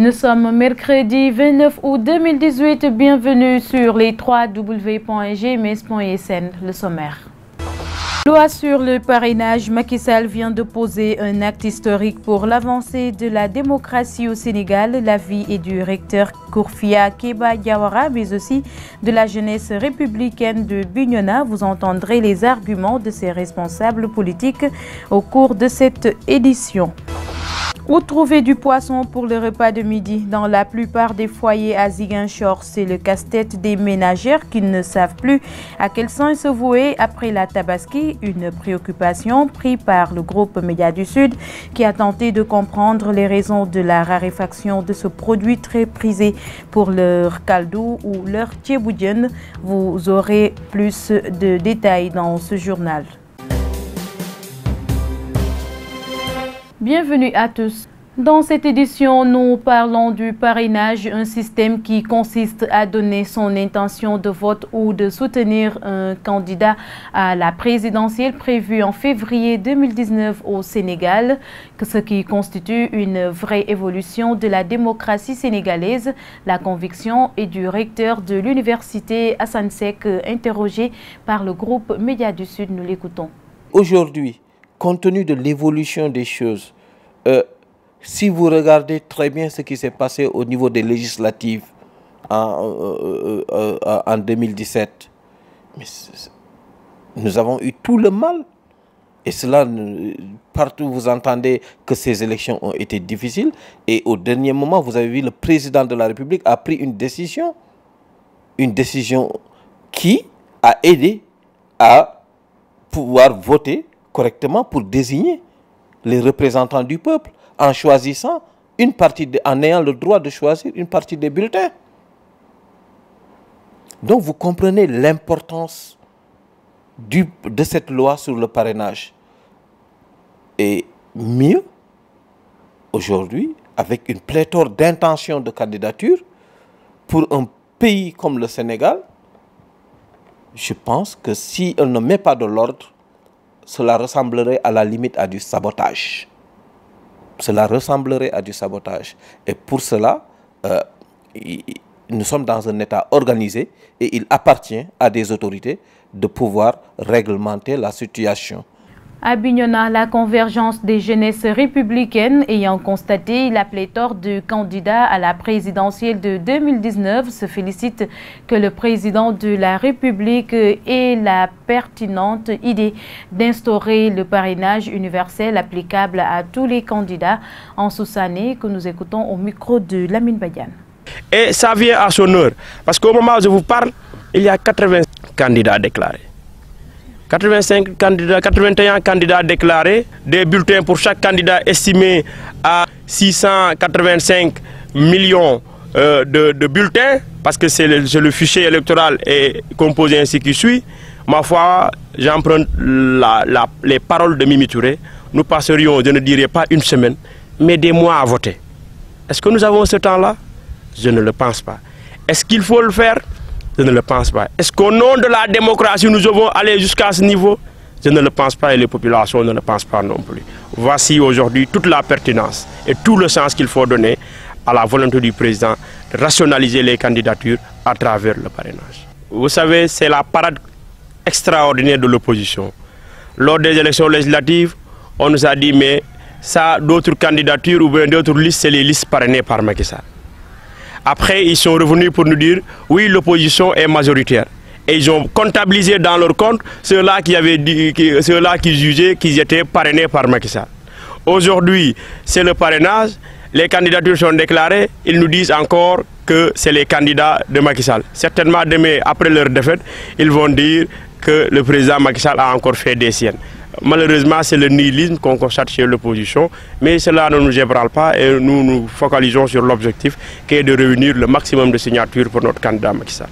Nous sommes mercredi 29 août 2018. Bienvenue sur les www.gms.sn. Le sommaire. Loi sur le parrainage, Macky Sall vient de poser un acte historique pour l'avancée de la démocratie au Sénégal. L'avis est du recteur Kourfia Keba Diawara, mais aussi de la jeunesse républicaine de Bignona. Vous entendrez les arguments de ces responsables politiques au cours de cette édition. Où trouver du poisson pour le repas de midi? Dans la plupart des foyers à Ziguinchor, c'est le casse-tête des ménagères qui ne savent plus à quel sens se vouer après la Tabaski. Une préoccupation prise par le groupe Média du Sud qui a tenté de comprendre les raisons de la raréfaction de ce produit très prisé pour leur caldo ou leur thieboudjen. Vous aurez plus de détails dans ce journal. Bienvenue à tous. Dans cette édition, nous parlons du parrainage, un système qui consiste à donner son intention de vote ou de soutenir un candidat à la présidentielle prévue en février 2019 au Sénégal, ce qui constitue une vraie évolution de la démocratie sénégalaise. La conviction est du recteur de l'université Assane Seck, interrogé par le groupe Média du Sud. Nous l'écoutons. Aujourd'hui, compte tenu de l'évolution des choses, si vous regardez très bien ce qui s'est passé au niveau des législatives en 2017, nous avons eu tout le mal. Et cela, partout vous entendez que ces élections ont été difficiles. Et au dernier moment, vous avez vu le président de la République a pris une décision qui a aidé à pouvoir voter correctement pour désigner les représentants du peuple en choisissant en ayant le droit de choisir une partie des bulletins. Donc vous comprenez l'importance de cette loi sur le parrainage. Et mieux, aujourd'hui, avec une pléthore d'intentions de candidature, pour un pays comme le Sénégal, je pense que si on ne met pas de l'ordre, cela ressemblerait à la limite à du sabotage. Cela ressemblerait à du sabotage. Et pour cela, nous sommes dans un État organisé et il appartient à des autorités de pouvoir réglementer la situation. À Bignona, la convergence des jeunesses républicaines ayant constaté la pléthore de candidats à la présidentielle de 2019 se félicite que le président de la République ait la pertinente idée d'instaurer le parrainage universel applicable à tous les candidats. En Soussané, que nous écoutons au micro de Lamine Badiane. Et ça vient à son heure, parce qu'au moment où je vous parle, il y a 80 candidats déclarés. 81 candidats déclarés, des bulletins pour chaque candidat estimés à 685 millions de bulletins, parce que c'est le fichier électoral est composé ainsi qui suit. Ma foi, j'emprunte les paroles de Mimi Touré. Nous passerions, je ne dirais pas une semaine, mais des mois à voter. Est-ce que nous avons ce temps-là? Je ne le pense pas. Est-ce qu'il faut le faire? Je ne le pense pas. Est-ce qu'au nom de la démocratie, nous devons aller jusqu'à ce niveau? Je ne le pense pas et les populations ne le pensent pas non plus. Voici aujourd'hui toute la pertinence et tout le sens qu'il faut donner à la volonté du président de rationaliser les candidatures à travers le parrainage. Vous savez, c'est la parade extraordinaire de l'opposition. Lors des élections législatives, on nous a dit, mais ça, d'autres candidatures ou bien d'autres listes, c'est les listes parrainées par Macky Sall. Après, ils sont revenus pour nous dire, oui, l'opposition est majoritaire. Et ils ont comptabilisé dans leur compte ceux-là qui jugeaient qu'ils étaient parrainés par Macky Sall. Aujourd'hui, c'est le parrainage, les candidatures sont déclarées, ils nous disent encore que c'est les candidats de Macky Sall. Certainement, demain, après leur défaite, ils vont dire que le président Macky Sall a encore fait des siennes. Malheureusement, c'est le nihilisme qu'on constate chez l'opposition, mais cela ne nous ébranle pas et nous nous focalisons sur l'objectif qui est de réunir le maximum de signatures pour notre candidat Macky Sall.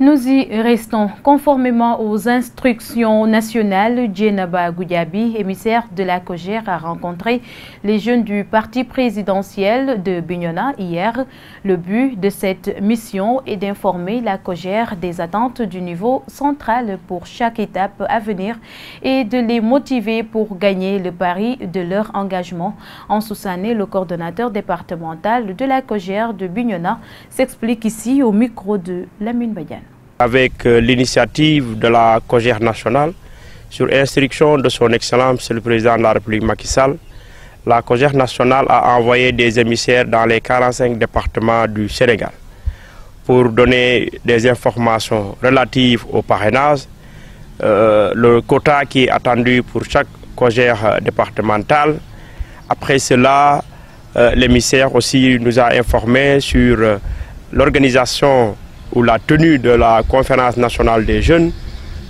Nous y restons. Conformément aux instructions nationales, Djenaba Goudiaby, émissaire de la COJER, a rencontré les jeunes du parti présidentiel de Bignona hier. Le but de cette mission est d'informer la COJER des attentes du niveau central pour chaque étape à venir et de les motiver pour gagner le pari de leur engagement. En Sousané, le coordonnateur départemental de la COJER de Bignona s'explique ici au micro de Lamine Badiane. Avec l'initiative de la COJER nationale, sur instruction de son Excellence le Président de la République Macky Sall, la COJER nationale a envoyé des émissaires dans les 45 départements du Sénégal pour donner des informations relatives au parrainage, le quota qui est attendu pour chaque COJER départementale. Après cela, l'émissaire aussi nous a informé sur l'organisation ou la tenue de la conférence nationale des jeunes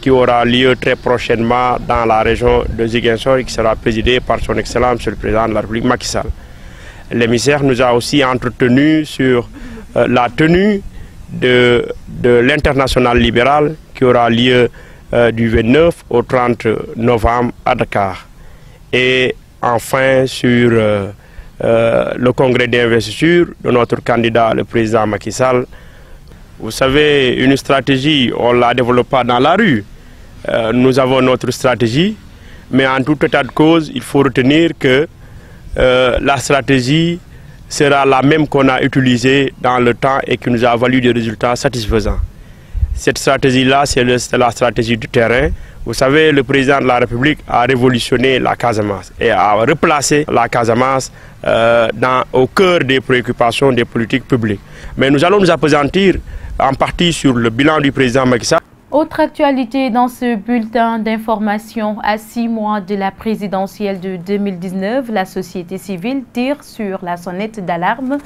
qui aura lieu très prochainement dans la région de Ziguinchor et qui sera présidée par son Excellence le Président de la République Macky Sall. L'émissaire nous a aussi entretenu sur la tenue de l'international libéral qui aura lieu du 29 au 30 novembre à Dakar. Et enfin sur le congrès d'investiture de notre candidat le Président Macky Sall. Vous savez, une stratégie, on ne la développe pas dans la rue. Nous avons notre stratégie, mais en tout état de cause, il faut retenir que la stratégie sera la même qu'on a utilisée dans le temps et qui nous a valu des résultats satisfaisants. Cette stratégie-là, c'est la stratégie du terrain. Vous savez, le Président de la République a révolutionné la Casamance et a replacé la Casamance au cœur des préoccupations des politiques publiques. Mais nous allons nous appesantir en partie sur le bilan du président Macky Sall. Autre actualité dans ce bulletin d'information, à 6 mois de la présidentielle de 2019, la société civile tire sur la sonnette d'alarme.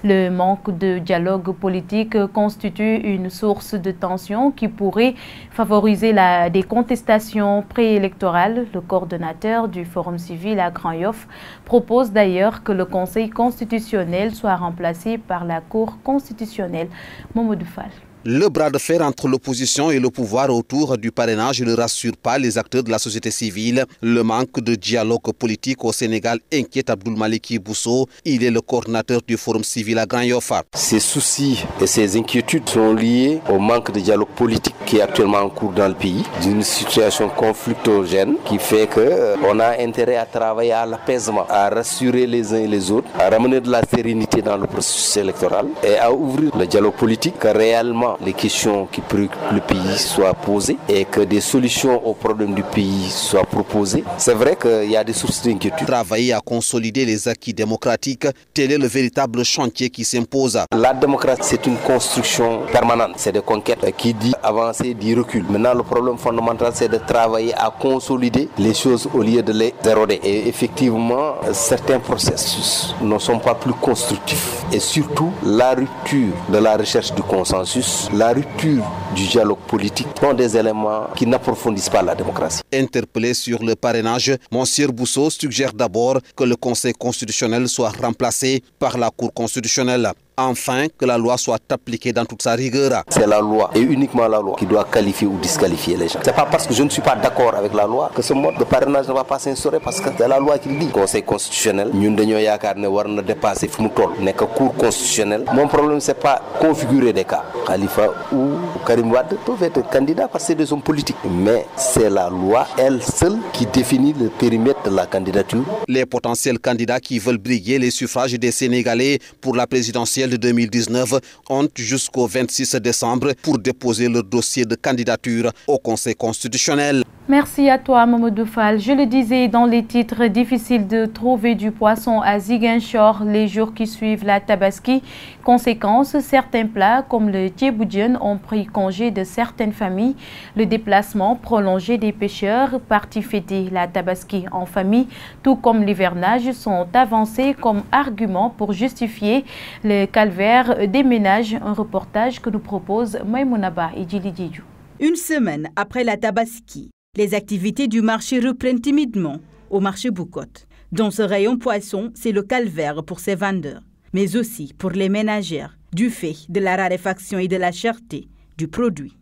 Le manque de dialogue politique constitue une source de tension qui pourrait favoriser des contestations préélectorales. Le coordonnateur du Forum civil à Grand Yoff propose d'ailleurs que le Conseil constitutionnel soit remplacé par la Cour constitutionnelle. Mamadou Fall. Le bras de fer entre l'opposition et le pouvoir autour du parrainage ne rassure pas les acteurs de la société civile. Le manque de dialogue politique au Sénégal inquiète Abdoul Maliki Bousso. Il est le coordinateur du Forum civil à Grand Yoff. Ces soucis et ces inquiétudes sont liés au manque de dialogue politique qui est actuellement en cours dans le pays, d'une situation conflictogène qui fait qu'on a intérêt à travailler à l'apaisement, à rassurer les uns et les autres, à ramener de la sérénité dans le processus électoral et à ouvrir le dialogue politique que réellement les questions qui préoccupent le pays soient posées et que des solutions aux problèmes du pays soient proposées. C'est vrai qu'il y a des sources d'inquiétude. Travailler à consolider les acquis démocratiques, tel est le véritable chantier qui s'impose. La démocratie, c'est une construction permanente. C'est des conquêtes qui dit avancer, dit recul. Maintenant, le problème fondamental, c'est de travailler à consolider les choses au lieu de les éroder. Et effectivement, certains processus ne sont pas plus constructifs. Et surtout, la rupture de la recherche du consensus, la rupture du dialogue politique sont des éléments qui n'approfondissent pas la démocratie. Interpellé sur le parrainage, Monsieur Bousso suggère d'abord que le Conseil constitutionnel soit remplacé par la Cour constitutionnelle. Enfin, que la loi soit appliquée dans toute sa rigueur. C'est la loi et uniquement la loi qui doit qualifier ou disqualifier les gens. Ce n'est pas parce que je ne suis pas d'accord avec la loi que ce mode de parrainage ne va pas s'instaurer parce que c'est la loi qui le dit. Conseil constitutionnel, nous devons dépasser le Cour constitutionnelle. Mon problème, ce n'est pas configurer des cas. Khalifa ou Karim Wade peuvent être candidats parce que c'est des hommes politiques. Mais c'est la loi, elle seule, qui définit le périmètre de la candidature. Les potentiels candidats qui veulent briguer les suffrages des Sénégalais pour la présidentielle de 2019 ont jusqu'au 26 décembre pour déposer leur dossier de candidature au Conseil constitutionnel. Merci à toi, Mamadou Fall. Je le disais dans les titres, difficile de trouver du poisson à Ziguinchor les jours qui suivent la Tabaski. Conséquence, certains plats comme le thieboudjen ont pris congé de certaines familles. Le déplacement prolongé des pêcheurs partis fêter la Tabaski en famille, tout comme l'hivernage, sont avancés comme argument pour justifier le calvaire des ménages. Un reportage que nous propose Maïmounaba et Djili Djidjou. Une semaine après la Tabaski, les activités du marché reprennent timidement au marché Boucotte. Dans ce rayon poisson, c'est le calvaire pour ses vendeurs, mais aussi pour les ménagères, du fait de la raréfaction et de la cherté du produit.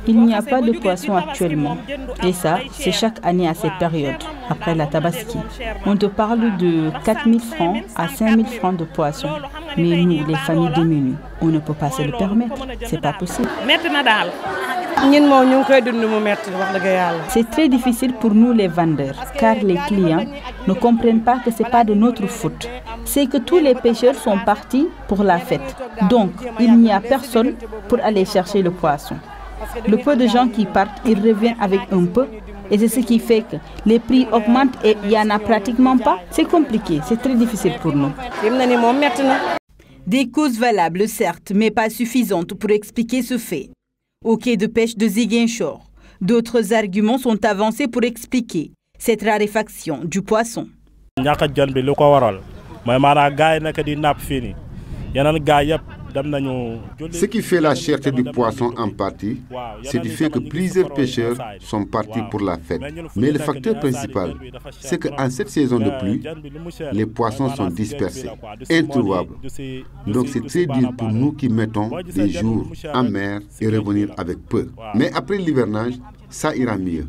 Il n'y a pas de poisson actuellement. Et ça, c'est chaque année à cette période, après la Tabaski. On te parle de 4 000 francs à 5 000 francs de poisson. Mais nous, les familles démunies, on ne peut pas se le permettre. C'est pas possible. C'est très difficile pour nous les vendeurs, car les clients ne comprennent pas que ce n'est pas de notre faute. C'est que tous les pêcheurs sont partis pour la fête. Donc, il n'y a personne pour aller chercher le poisson. Le peu de gens qui partent, ils reviennent avec un peu. Et c'est ce qui fait que les prix augmentent et il n'y en a pratiquement pas. C'est compliqué, c'est très difficile pour nous. Des causes valables, certes, mais pas suffisantes pour expliquer ce fait. Au quai de pêche de Ziguinchor, d'autres arguments sont avancés pour expliquer cette raréfaction du poisson. Ce qui fait la cherté du poisson en partie, c'est du fait que plusieurs pêcheurs sont partis pour la fête. Mais le facteur principal, c'est qu'en cette saison de pluie, les poissons sont dispersés, introuvables. Donc c'est très dur pour nous qui mettons des jours en mer et revenir avec peu. Mais après l'hivernage, ça ira mieux.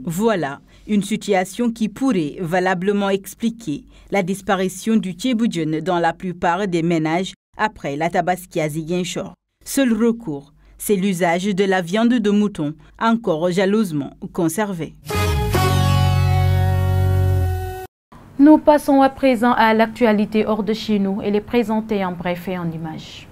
Voilà une situation qui pourrait valablement expliquer la disparition du thiéboudienne dans la plupart des ménages après la Tabaski à Ziguinchor. Seul recours, c'est l'usage de la viande de mouton, encore jalousement conservée. Nous passons à présent à l'actualité hors de chez nous. Elle est présentée en bref et en images.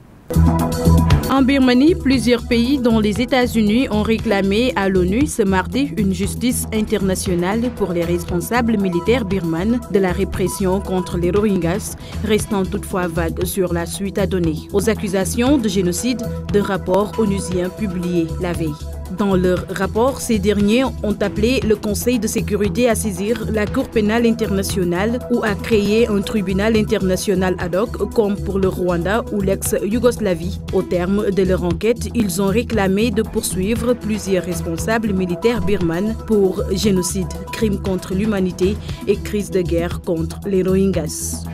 En Birmanie, plusieurs pays, dont les États-Unis, ont réclamé à l'ONU ce mardi une justice internationale pour les responsables militaires birmanes de la répression contre les Rohingyas, restant toutefois vague sur la suite à donner aux accusations de génocide de rapports onusiens publiés la veille. Dans leur rapport, ces derniers ont appelé le Conseil de sécurité à saisir la Cour pénale internationale ou à créer un tribunal international ad hoc comme pour le Rwanda ou l'ex-Yougoslavie. Au terme de leur enquête, ils ont réclamé de poursuivre plusieurs responsables militaires birmanes pour génocide, crimes contre l'humanité et crise de guerre contre les Rohingyas.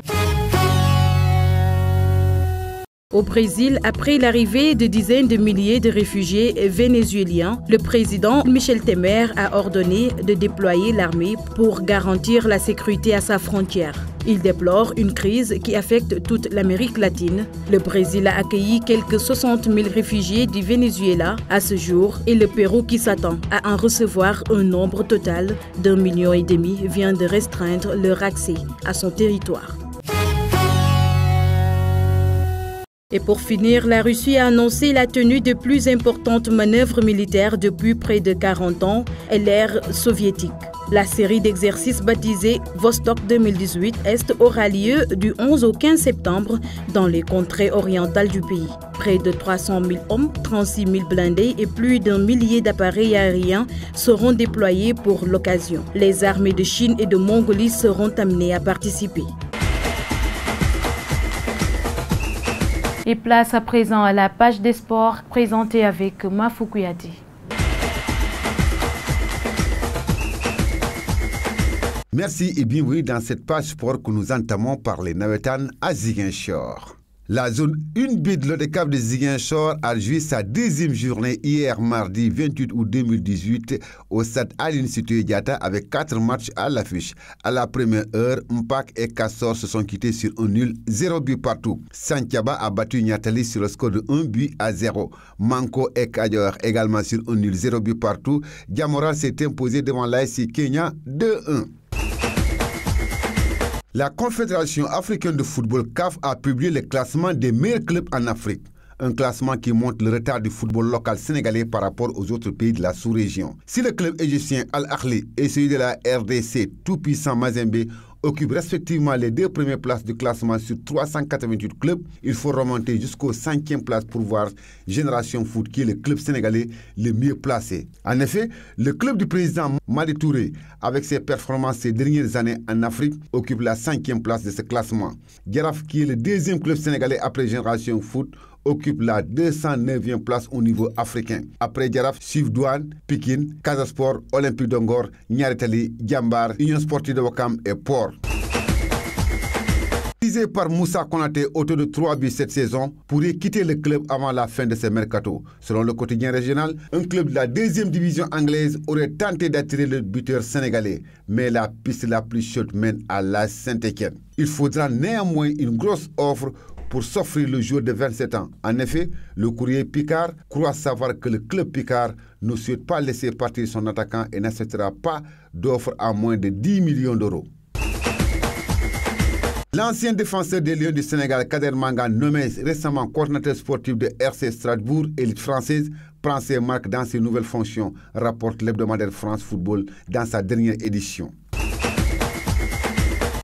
Au Brésil, après l'arrivée de dizaines de milliers de réfugiés vénézuéliens, le président Michel Temer a ordonné de déployer l'armée pour garantir la sécurité à sa frontière. Il déplore une crise qui affecte toute l'Amérique latine. Le Brésil a accueilli quelques 60 000 réfugiés du Venezuela à ce jour et le Pérou, qui s'attend à en recevoir un nombre total d'1,5 million, vient de restreindre leur accès à son territoire. Et pour finir, la Russie a annoncé la tenue de plus importantes manœuvres militaires depuis près de 40 ans et l'ère soviétique. La série d'exercices baptisée Vostok 2018 Est aura lieu du 11 au 15 septembre dans les contrées orientales du pays. Près de 300 000 hommes, 36 000 blindés et plus d'1 millier d'appareils aériens seront déployés pour l'occasion. Les armées de Chine et de Mongolie seront amenées à participer. Et place à présent à la page des sports présentée avec Mafou Kouyaté. Merci et bienvenue dans cette page sport que nous entamons par les Nawetan à Ziguinchor. La zone 1B de l'ODCAV de Ziguinchor a joué sa deuxième journée hier mardi 28 août 2018 au stade Aline Sitoé Diatta avec 4 matchs à l'affiche. À la première heure, Mpak et Kassor se sont quittés sur un nul, 0 but partout. Santiaba a battu Niatali sur le score de 1-0. Manko et Kadior également sur un nul, 0 but partout. Diamora s'est imposé devant l'ASC Kenya 2-1. La Confédération africaine de football CAF a publié le classement des meilleurs clubs en Afrique. Un classement qui montre le retard du football local sénégalais par rapport aux autres pays de la sous-région. Si le club égyptien Al-Ahly et celui de la RDC tout-puissant Mazembe occupent respectivement les 2 premières places du classement sur 388 clubs, il faut remonter jusqu'aux 5e place pour voir Génération Foot, qui est le club sénégalais le mieux placé. En effet, le club du président Madi Touré, avec ses performances ces dernières années en Afrique, occupe la 5e place de ce classement. Jaraaf, qui est le 2e club sénégalais après Génération Foot, occupe la 209e place au niveau africain. Après Jaraaf, suivent Douane, Pikine, Casa Sport, Olympique de Ngor, Niary Tally, Jambar, Union Sportive de Ouakam et Port. Visé par Moussa Konaté, auteur de 3 buts cette saison, pourrait quitter le club avant la fin de ce mercato. Selon le quotidien régional, un club de la 2e division anglaise aurait tenté d'attirer le buteur sénégalais, mais la piste la plus chaude mène à l'AS Saint-Étienne. Il faudra néanmoins une grosse offre pour s'offrir le joueur de 27 ans. En effet, le courrier Picard croit savoir que le club Picard ne souhaite pas laisser partir son attaquant et n'acceptera pas d'offre à moins de 10 millions d'euros. L'ancien défenseur des Lions du Sénégal, Kader Manga, nommé récemment coordinateur sportif de RC Strasbourg, élite française, prend ses marques dans ses nouvelles fonctions, rapporte l'hebdomadaire France Football dans sa dernière édition.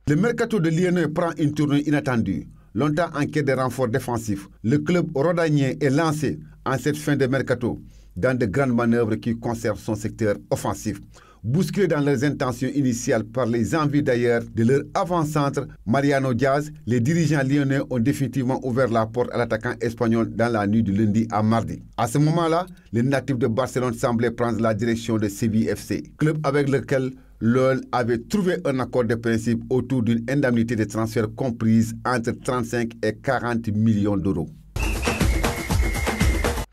Le mercato de Lyonnais prend une tournure inattendue. Longtemps en quête de renforts défensifs, le club rhodanien est lancé en cette fin de mercato dans de grandes manœuvres qui conservent son secteur offensif. Bousculés dans leurs intentions initiales par les envies d'ailleurs de leur avant-centre Mariano Diaz, les dirigeants lyonnais ont définitivement ouvert la porte à l'attaquant espagnol dans la nuit du lundi à mardi. À ce moment-là, les natifs de Barcelone semblaient prendre la direction de Séville FC, club avec lequel l'OL avait trouvé un accord de principe autour d'une indemnité de transfert comprise entre 35 et 40 millions d'euros.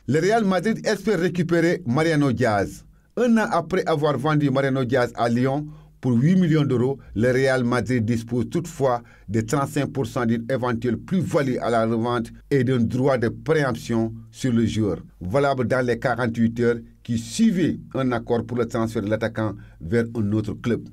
Le Real Madrid espère récupérer Mariano Diaz. Un an après avoir vendu Mariano Diaz à Lyon pour 8 millions d'euros, le Real Madrid dispose toutefois de 35% d'une éventuelle plus-value à la revente et d'un droit de préemption sur le joueur, valable dans les 48 heures qui suivaient un accord pour le transfert de l'attaquant vers un autre club.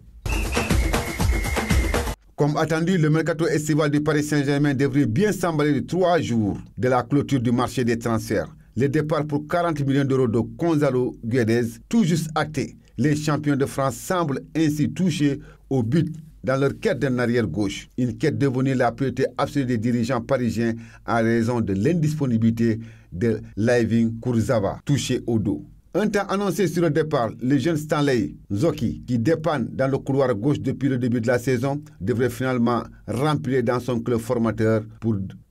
Comme attendu, le mercato estival du Paris Saint-Germain devrait bien s'emballer de 3 jours de la clôture du marché des transferts. Le départ pour 40 millions d'euros de Gonzalo Guedes, tout juste acté. Les champions de France semblent ainsi touchés au but dans leur quête d'un arrière-gauche. Une quête devenue la priorité absolue des dirigeants parisiens à raison de l'indisponibilité de Layvin Kurzawa, touché au dos. Un temps annoncé sur le départ, le jeune Stanley Nzoki, qui dépanne dans le couloir gauche depuis le début de la saison, devrait finalement remplir dans son club formateur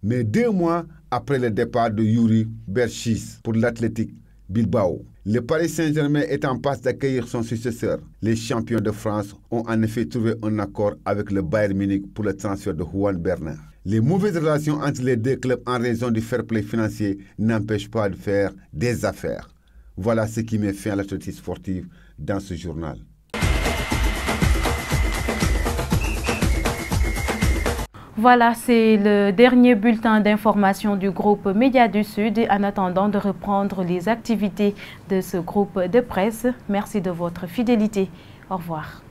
mais 2 mois après le départ de Yuri Berchis pour l'Athletic Bilbao. Le Paris Saint-Germain est en passe d'accueillir son successeur. Les champions de France ont en effet trouvé un accord avec le Bayern Munich pour le transfert de Juan Bernat. Les mauvaises relations entre les deux clubs en raison du fair play financier n'empêchent pas de faire des affaires. Voilà ce qui met fin à l'actualité sportive dans ce journal. Voilà, c'est le dernier bulletin d'information du groupe Médias du Sud. En attendant de reprendre les activités de ce groupe de presse, merci de votre fidélité. Au revoir.